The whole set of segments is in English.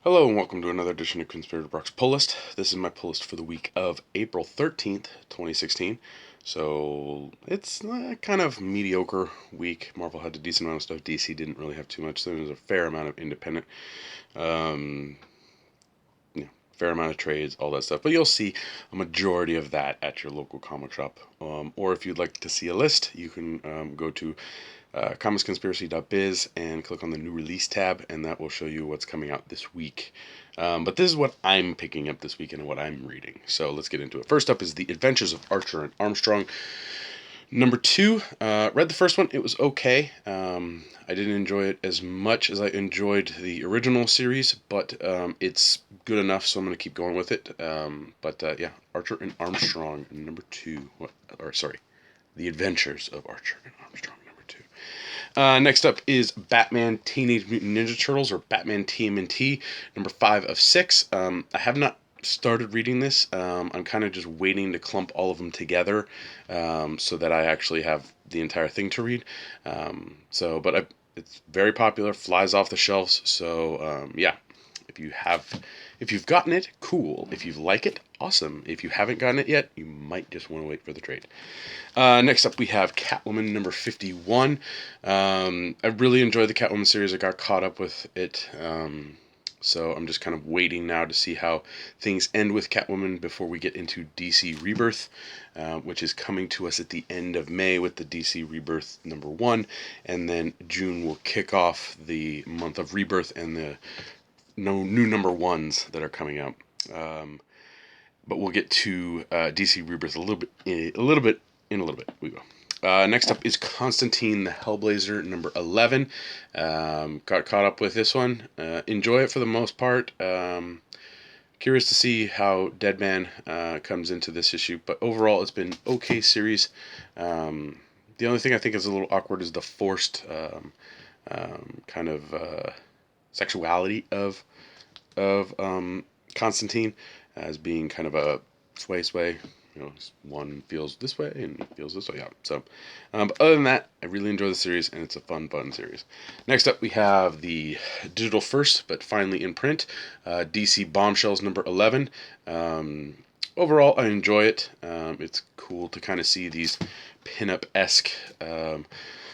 Hello and welcome to another edition of Conspirator Brock's Pull List. This is my pull list for the week of April 13th, 2016. So it's a kind of mediocre week. Marvel had a decent amount of stuff. DC didn't really have too much. There was a fair amount of independent, um, fair amount of trades, all that stuff. But you'll see a majority of that at your local comic shop. Or if you'd like to see a list, you can go to comicsconspiracy.biz and click on the new release tab, and that will show you what's coming out this week. But this is what I'm picking up this weekend and what I'm reading. So let's get into it. First up is The Adventures of Archer and Armstrong. Number two, read the first one. It was okay. I didn't enjoy it as much as I enjoyed the original series, but it's good enough, so I'm going to keep going with it. Yeah, Archer and Armstrong, number two. The Adventures of Archer and Armstrong, number two. Next up is Batman Teenage Mutant Ninja Turtles, or Batman TMNT, number 5 of 6. I have not started reading this. I'm kind of just waiting to clump all of them together so that I actually have the entire thing to read. It's very popular, flies off the shelves. So yeah, if you've gotten it, cool. If you like it, awesome. If you haven't gotten it yet, you might just want to wait for the trade. Next up, we have Catwoman number 51. I really enjoyed the Catwoman series. I got caught up with it. So I'm just kind of waiting now to see how things end with Catwoman before we get into DC Rebirth, which is coming to us at the end of May with the DC Rebirth number 1. And then June will kick off the month of Rebirth and the new number 1s that are coming out. But we'll get to DC Rebirth a little bit. We will. Next up is Constantine the Hellblazer, number 11. Got caught up with this one. Enjoy it for the most part. Curious to see how Deadman comes into this issue, but overall it's been okay series. The only thing I think is a little awkward is the forced kind of sexuality of Constantine as being kind of a sway. One feels this way and feels this way. Yeah. So, but other than that, I really enjoy the series and it's a fun series. Next up, we have the digital first, but finally in print, DC Bombshells number 11. Overall, I enjoy it. It's cool to kind of see these pinup-esque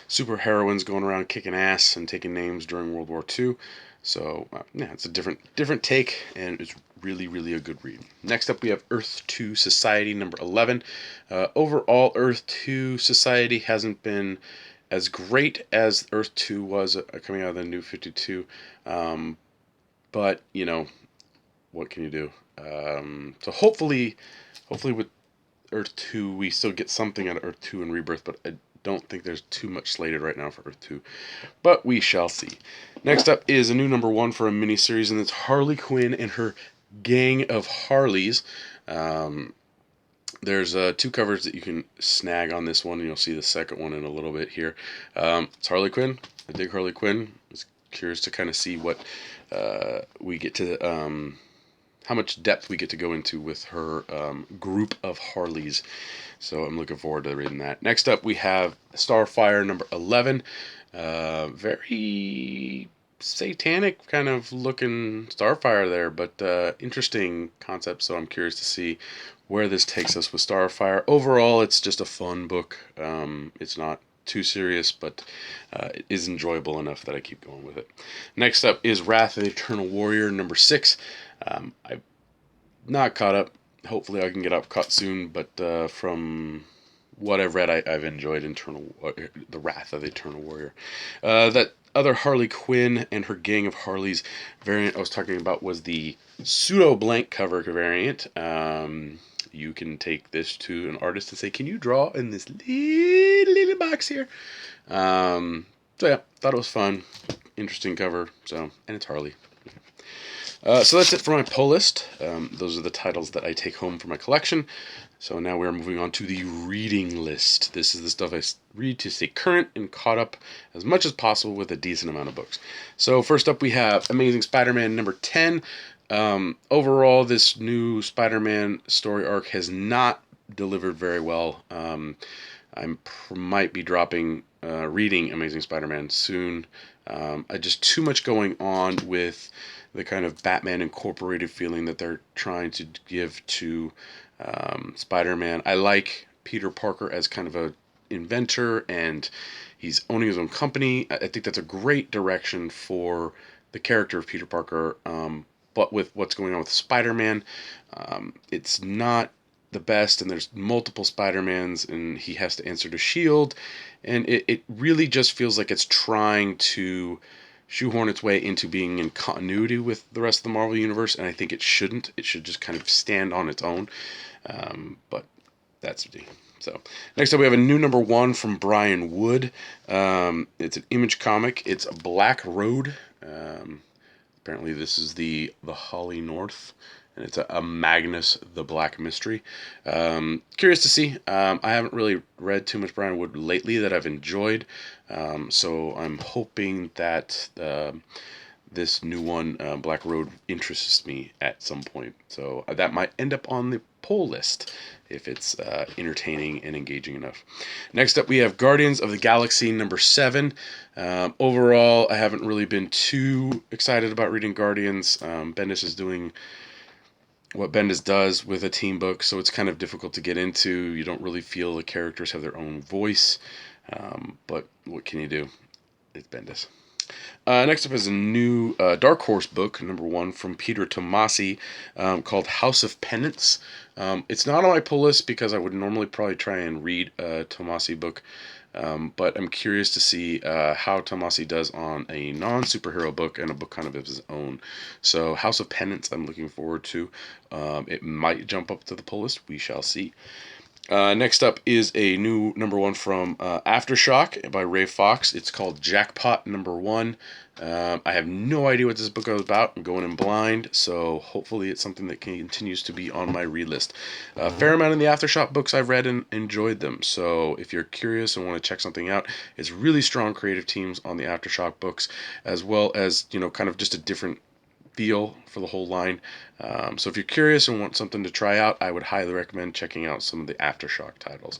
super heroines going around kicking ass and taking names during World War II. So yeah, it's a different take, and it's really a good read. Next up, we have Earth 2 Society number 11. Overall, Earth 2 Society hasn't been as great as Earth 2 was coming out of the New 52, but what can you do? So hopefully with Earth 2 we still get something out of Earth 2 and Rebirth, but I don't think there's too much slated right now for Earth 2, but we shall see. Next up is a new number 1 for a miniseries, and it's Harley Quinn and her Gang of Harleys. There's 2 covers that you can snag on this one, and you'll see the second one in a little bit here. It's Harley Quinn. I dig Harley Quinn. I was curious to kind of see what we get to, how much depth we get to go into with her group of Harleys. So I'm looking forward to reading that. Next up, we have Starfire number 11. Very satanic kind of looking Starfire there, but interesting concept. So I'm curious to see where this takes us with Starfire. Overall, it's just a fun book. It's not too serious, but it is enjoyable enough that I keep going with it. Next up is Wrath of the Eternal Warrior number 6. I'm not caught up. Hopefully I can get up caught soon, but from what I've read, I've enjoyed the Wrath of the Eternal Warrior. That other Harley Quinn and her Gang of Harleys variant I was talking about was the pseudo blank cover variant. You can take this to an artist and say, can you draw in this little box here? So yeah, thought it was fun. Interesting cover. And it's Harley. So that's it for my pull list. Those are the titles that I take home for my collection. So now we're moving on to the reading list. This is the stuff I read to stay current and caught up as much as possible with a decent amount of books. So first up, we have Amazing Spider-Man number 10. Overall, this new Spider-Man story arc has not delivered very well. might be dropping reading Amazing Spider-Man soon. Just too much going on with the kind of Batman Incorporated feeling that they're trying to give to Spider-Man. I like Peter Parker as kind of a inventor, and he's owning his own company. I think that's a great direction for the character of Peter Parker. But with what's going on with Spider-Man, it's not the best, and there's multiple Spider-Mans, and he has to answer to S.H.I.E.L.D., and it really just feels like it's trying to shoehorn its way into being in continuity with the rest of the Marvel Universe, and I think it shouldn't. It should just kind of stand on its own. But that's me. So next up, we have a new #1 from Brian Wood. It's an Image comic. It's Black Road. Apparently, this is the Holly North, and it's a Magnus the Black Mystery. Curious to see. I haven't really read too much Brian Wood lately that I've enjoyed, so I'm hoping that this new one, Black Road, interests me at some point. So that might end up on the poll list if it's entertaining and engaging enough. Next up, we have Guardians of the Galaxy #7. Overall, I haven't really been too excited about reading Guardians. Bendis is doing what Bendis does with a team book, so it's kind of difficult to get into. You don't really feel the characters have their own voice, but what can you do? It's Bendis. Next up is a new Dark Horse book, #1 from Peter Tomasi, called House of Penance. It's not on my pull list because I would normally probably try and read a Tomasi book, but I'm curious to see how Tomasi does on a non-superhero book and a book kind of his own. So House of Penance I'm looking forward to. It might jump up to the pull list. We shall see. Next up is a new #1 from Aftershock by Ray Fox. It's called Jackpot #1. I have no idea what this book is about. I'm going in blind, so hopefully it's something that continues to be on my read list. A fair amount of the Aftershock books I've read and enjoyed them, so if you're curious and want to check something out, it's really strong creative teams on the Aftershock books, as well as, kind of just a different feel for the whole line. So if you're curious and want something to try out, I would highly recommend checking out some of the Aftershock titles.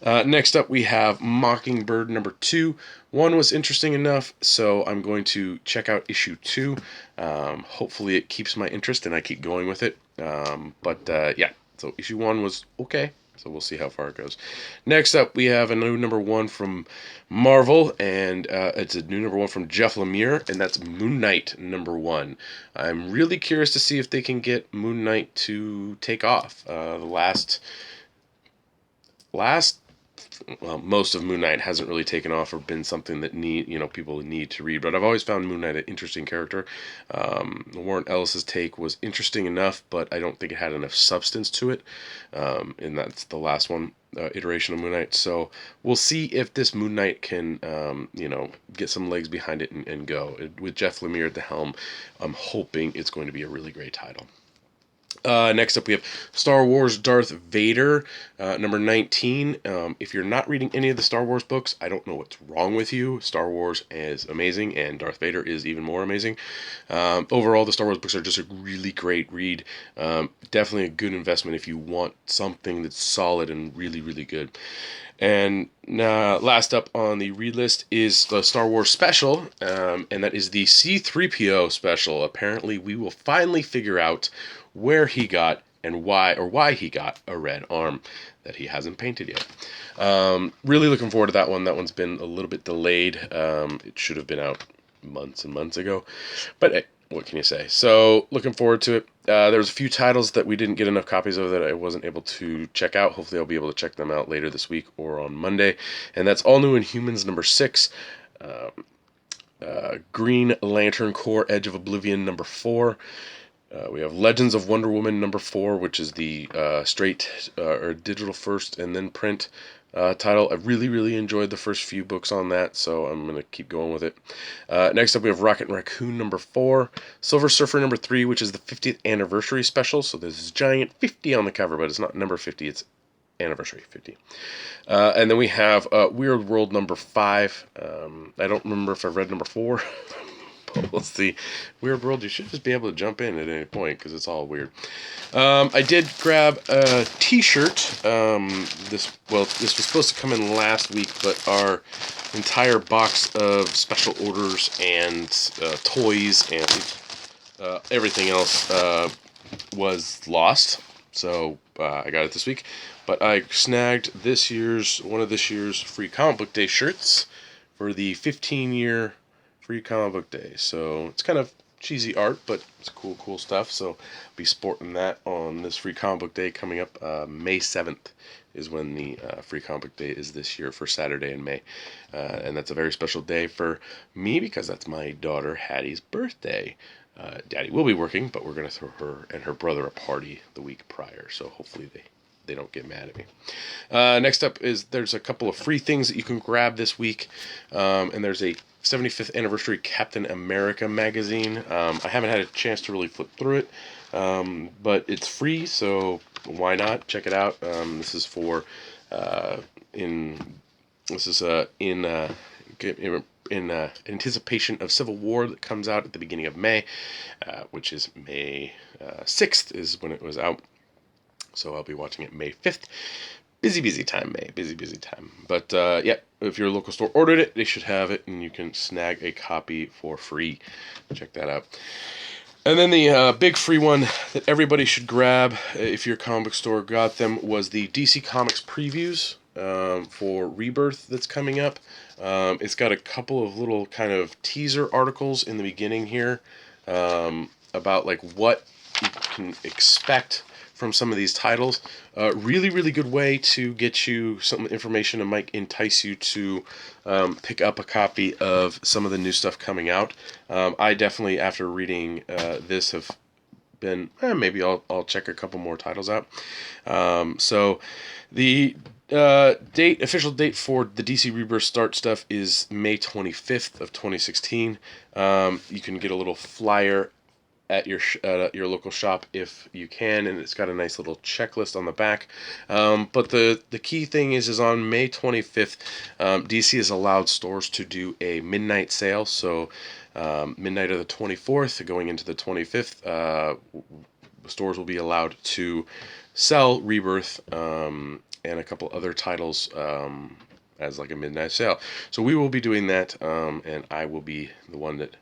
Next up, we have Mockingbird #2. 1 was interesting enough, so I'm going to check out issue 2. Hopefully it keeps my interest and I keep going with it. Yeah, so issue 1 was okay. So we'll see how far it goes. Next up, we have a new #1 from Marvel, and it's a new #1 from Jeff Lemire, and that's Moon Knight #1. I'm really curious to see if they can get Moon Knight to take off. Most of Moon Knight hasn't really taken off or been something that people need to read. But I've always found Moon Knight an interesting character. Warren Ellis's take was interesting enough, but I don't think it had enough substance to it. And that's the last one iteration of Moon Knight. So we'll see if this Moon Knight can, get some legs behind it and go. With Jeff Lemire at the helm, I'm hoping it's going to be a really great title. Next up, we have Star Wars Darth Vader, #19. If you're not reading any of the Star Wars books, I don't know what's wrong with you. Star Wars is amazing, and Darth Vader is even more amazing. Overall, the Star Wars books are just a really great read. Definitely a good investment if you want something that's solid and really, really good. And last up on the read list is the Star Wars special, and that is the C-3PO special. Apparently, we will finally figure out where he got and why he got a red arm that he hasn't painted yet. Really looking forward to that one. That one's been a little bit delayed. It should have been out months and months ago, but hey, what can you say? So looking forward to it. There's a few titles that we didn't get enough copies of that I wasn't able to check out. Hopefully I'll be able to check them out later this week or on Monday. And that's All New Inhumans #6. Green Lantern Corps Edge of Oblivion #4. We have Legends of Wonder Woman #4, which is the straight or digital first and then print title. I really, really enjoyed the first few books on that, so I'm going to keep going with it. Next up, we have Rocket and Raccoon #4, Silver Surfer #3, which is the 50th anniversary special. So there's this giant 50 on the cover, but it's not number 50, it's anniversary 50. And then we have Weird World #5. I don't remember if I read #4. But we'll see. Weird world, you should just be able to jump in at any point because it's all weird. I did grab a T-shirt. This was supposed to come in last week, but our entire box of special orders and toys and everything else was lost. So I got it this week. But I snagged one of this year's free comic book day shirts for the 15-year free comic book day. So it's kind of cheesy art, but it's cool stuff. So I'll be sporting that on this free comic book day coming up. May 7th is when the free comic book day is this year, for Saturday in May. And that's a very special day for me because that's my daughter Hattie's birthday. Daddy will be working, but we're going to throw her and her brother a party the week prior. So hopefully they don't get mad at me. Next up is there's a couple of free things that you can grab this week. And there's a 75th anniversary Captain America magazine. I haven't had a chance to really flip through it, but it's free, so why not check it out? This is for in anticipation of Civil War that comes out at the beginning of May, which is May 6th is when it was out. So I'll be watching it May 5th. Busy time, May. Busy time. But yeah, if your local store ordered it, they should have it, and you can snag a copy for free. Check that out. And then the big free one that everybody should grab, if your comic book store got them, was the DC Comics previews for Rebirth that's coming up. It's got a couple of little kind of teaser articles in the beginning here about like what you can expect from some of these titles. Really good way to get you some information that might entice you to pick up a copy of some of the new stuff coming out. I definitely, after reading this, have been, maybe I'll check a couple more titles out. So the official date for the DC Rebirth Start stuff is May 25th of 2016. You can get a little flyer at your local shop if you can, and it's got a nice little checklist on the back. But the key thing is on May 25th, DC has allowed stores to do a midnight sale. So midnight of the 24th going into the 25th, stores will be allowed to sell Rebirth and a couple other titles as like a midnight sale. So we will be doing that, and I will be the one that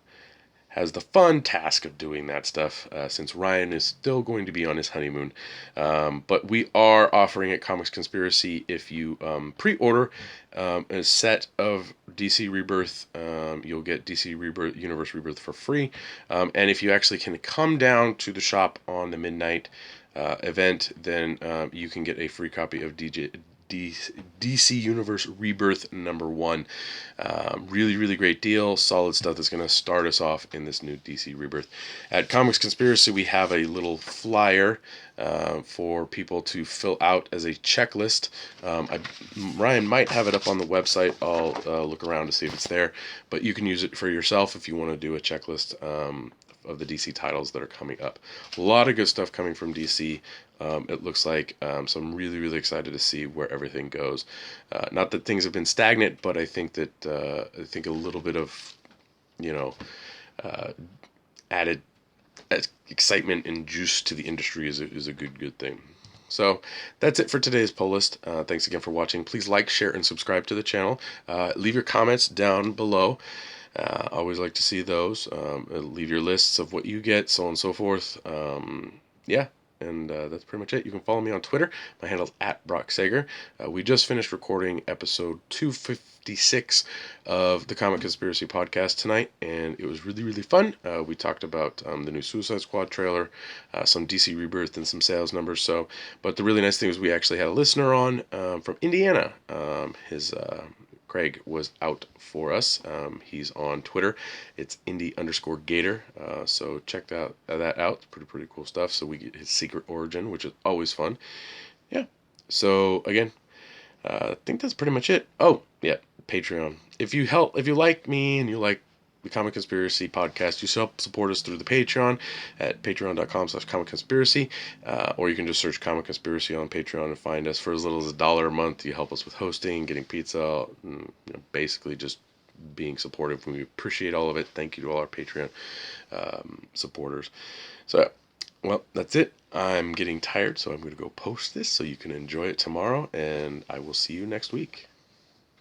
has the fun task of doing that stuff, since Ryan is still going to be on his honeymoon. But we are offering at Comics Conspiracy, if you pre-order a set of DC Rebirth, you'll get DC Rebirth, Universe Rebirth for free. And if you actually can come down to the shop on the midnight event, then you can get a free copy of DC Universe Rebirth #1. Really great deal. Solid stuff that's going to start us off in this new DC Rebirth. At Comics Conspiracy, we have a little flyer for people to fill out as a checklist. Ryan might have it up on the website. I'll look around to see if it's there. But you can use it for yourself if you want to do a checklist of the DC titles that are coming up. A lot of good stuff coming from DC. It looks like, so I'm really excited to see where everything goes. Not that things have been stagnant, but I think that a little bit of, added excitement and juice to the industry is a good thing. So that's it for today's poll list. Thanks again for watching. Please like, share, and subscribe to the channel. Leave your comments down below. Always like to see those. Leave your lists of what you get, so on and so forth. Yeah. And that's pretty much it. You can follow me on Twitter. My handle's @BrockSager. We just finished recording episode 256 of the Comic Conspiracy podcast tonight, and it was really fun. We talked about the new Suicide Squad trailer, some DC Rebirth, and some sales numbers. But the really nice thing is we actually had a listener on from Indiana. Craig was out for us. He's on Twitter. It's Indy_Gator. So check that out. It's pretty cool stuff. So we get his secret origin, which is always fun. Yeah. So again, I think that's pretty much it. Oh yeah, Patreon. If you like me and you like the Comic Conspiracy podcast, you help support us through the Patreon at patreon.com/comicconspiracy, or you can just search Comic Conspiracy on Patreon and find us. For as little as $1 a month, you help us with hosting, getting pizza, and, basically just being supportive. We appreciate all of it. Thank you to all our Patreon supporters. So, well, that's it. I'm getting tired, so I'm going to go post this so you can enjoy it tomorrow, and I will see you next week.